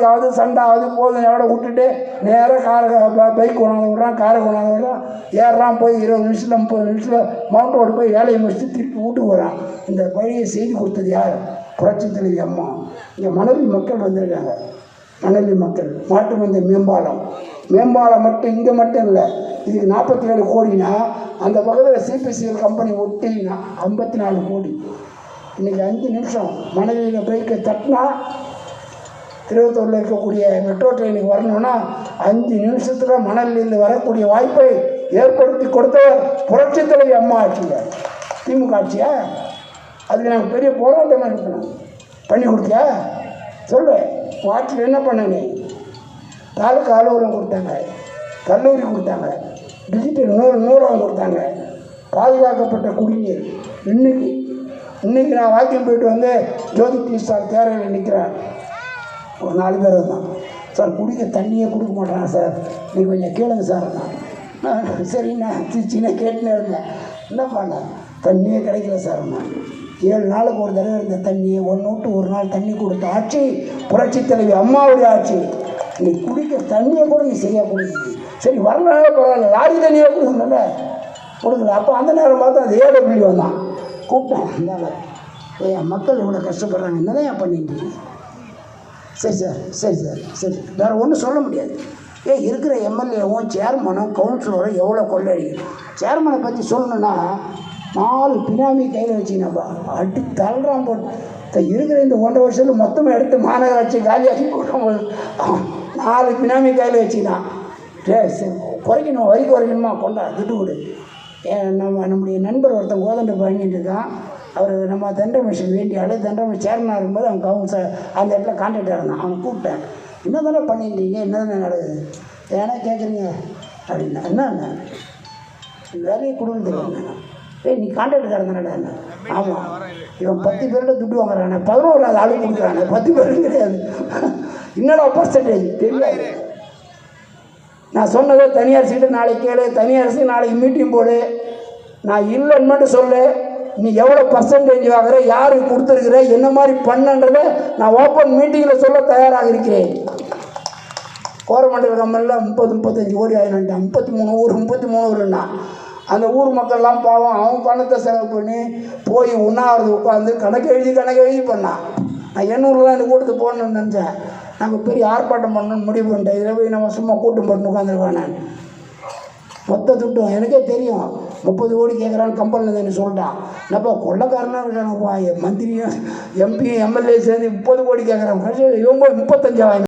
ஆகுது, சண்டை ஆகுது, போதும் எவ்வளோ விட்டுட்டு நேராக பைக் கொண்டாந்து விட்றான், காரை கொண்டாந்து விட்றான், ஏறுறான், போய் 20 நிமிஷத்தில் 30 நிமிஷத்தில் மவுண்ட் ரோடு போய் வேலையை முடிச்சுட்டு திருப்பி வீட்டுக்கு வரான். இந்த வழியை செய்து கொடுத்தது யார்? புரட்சித் தலைவி அம்மா. இங்கே மணலி மக்கள் வந்திருக்காங்க. மணலி மக்கள் மாட்டு மந்தை மேம்பாலம் மட்டும் இங்கே மட்டும் இல்லை, இதுக்கு 47 கோடினா அந்த பக்கத்தில் சிபிசிஎல் கம்பெனி ஒட்டினா 54 கோடி. இன்றைக்கி 5 நிமிஷம் மணலியில் பைக்கை தட்டினா திருவத்தூரில் இருக்கக்கூடிய மெட்ரோ ட்ரெயினுக்கு வரணும்னா 5 நிமிஷத்தில் மணலில் வரக்கூடிய வாய்ப்பை ஏற்படுத்தி கொடுத்தவர் புரட்சித் தலைவி அம்மா ஆட்சிங்க. திமுக ஆட்சியா? அதுக்கு நாங்கள் பெரிய போராட்டம் நடத்தணும். பண்ணி கொடுத்தியா சொல்லு. ஆட்சியில் என்ன பண்ணனே? தாலுக்கா அலுவலகம் கொடுத்தாங்க, கல்லூரி கொடுத்தாங்க, டிஜிட்டல் நூலகம் கொடுத்தாங்க, பாதுகாக்கப்பட்ட குடிநீர். இன்றைக்கி நான் வாக்கியம் போயிட்டு வந்து ஜோதி டீ ஸ்டால் தேரையில் நிற்கிறேன். ஒரு 4 பேர் வந்தான். சார் குடிக்க தண்ணியே கொடுக்க மாட்டாங்க சார், நீங்கள் கொஞ்சம் கேளுங்க சார். சரிண்ணா திருச்சின்னா கேட்டுனே இருந்தேன். என்ன பண்ண, தண்ணியே கிடைக்கல சார். நான் 7 நாளுக்கு ஒரு தடவை இருந்த தண்ணியை 1 விட்டு 1 நாள் தண்ணி கொடுத்த ஆட்சி புரட்சித் தலைவி அம்மாவுடைய ஆட்சி. நீ குடிக்க தண்ணியை கூட நீ சரியாக கொடுக்குது. சரி வரலாறு பரவாயில்ல, லாரி தண்ணியாக கொடுக்கணும்ல, கொடுக்கல. அப்போ அந்த நேரம் பார்த்தா அது ஏடபிள்யூ வந்தான். கூப்பிட்டேன், இருந்தாங்க என் மக்கள் இவ்வளோ கஷ்டப்படுறாங்க, என்ன தான் பண்ணிட்டு. சரி சார், சரி சார், சரி, வேறு ஒன்றும் சொல்ல முடியாது. இருக்கிற எம்எல்ஏவும் சேர்மனும் கவுன்சிலரும் எவ்வளோ கொள்ளடிக்கும். சேர்மனை பற்றி சொல்லணுன்னா 4 பினாமி கையில் வச்சிங்கனாப்பா அடி தள்ளுறான் போட்டு. இருக்கிற இந்த 1.5 வருஷத்தில் மொத்தமாக எடுத்து மாநகராட்சி காலியாகி கொடுக்கும்போது 4 பினாமி கையில் வச்சுக்கினான். சரி குறைக்கணும், வரி குறைக்கணுமா, கொண்டா துட்டு கொடு. நம்முடைய நண்பர் ஒருத்தன் கோதண்டை பண்ணிட்டு இருக்கான். அவர் நம்ம தண்டை மிஷன் வேண்டிய ஆள், தண்டை மிஷன் சேர்மனாக இருக்கும்போது அவன் கவுன்சிலர் அந்த இடத்துல கான்டாக்டாக இருந்தான். அவனை கூப்பிட்டேன், என்ன தானே பண்ணியிருந்தீங்க, என்ன தானே நடக்குது, ஏன்னா கேட்குறீங்க அப்படின்னா. என்ன வேலையை கொடுக்க தெரியும். நீ கான்ட்ராக்டுக்காரன் தானே? ஆமாம். இவன் 10 பேர்கிட்ட துட்டு வாங்குறானே, 11வது ஆளு கொடுக்குறானே, 10 பேரும் கிடையாது. என்னடா பர்சன்டேஜ் தெரியாது. நான் சொன்னதை தனியார் சீட்டு நாளைக்கு கேளு, தனியார் சீட்டு நாளைக்கு மீட்டிங் போடு. நான் இல்லைன்னு மட்டும் சொல்லு. நீ எவ்வளோ பர்சன்டேஜ் வாங்குற, யாருக்கு கொடுத்துருக்குற, என்ன மாதிரி பண்ணன்றதை நான் ஓப்பன் மீட்டிங்கில் சொல்ல தயாராக இருக்கிறேன். கோரமண்டல் கம்பெனியில் 30-35 கோடி ஆகினான்ட்டான். 33 ஊர் 33 ஊருன்னா அந்த ஊர் மக்கள்லாம் பாவம், அவன் பணத்தை செலவு பண்ணி போய் உண்ணாவிரது உட்காந்து கணக்கு எழுதி பண்ணான். நான் எண்ணூரில் இந்த கூட்டத்துக்கு போகணுன்னு நினச்சேன். நாங்கள் பெரிய ஆர்ப்பாட்டம் பண்ணணும்னு முடிவு பண்ணிட்டேன். இதில் போய் நம்ம சும்மா கூட்டம் போட்டு உட்காந்துருவேன். நான் மொத்த துட்டும் எனக்கே தெரியும். 30 கோடி கேட்குறான்னு கம்பெனியில் என்ன சொல்லிட்டான். என்னப்பா கொள்ளக்காரனாக இருக்கானப்பா, மந்திரியும் எம்பி எம்எல்ஏ சேர்ந்து 30 கோடி கேட்குறான். கடைசியில் இவங்க 35 ஆகிடும்.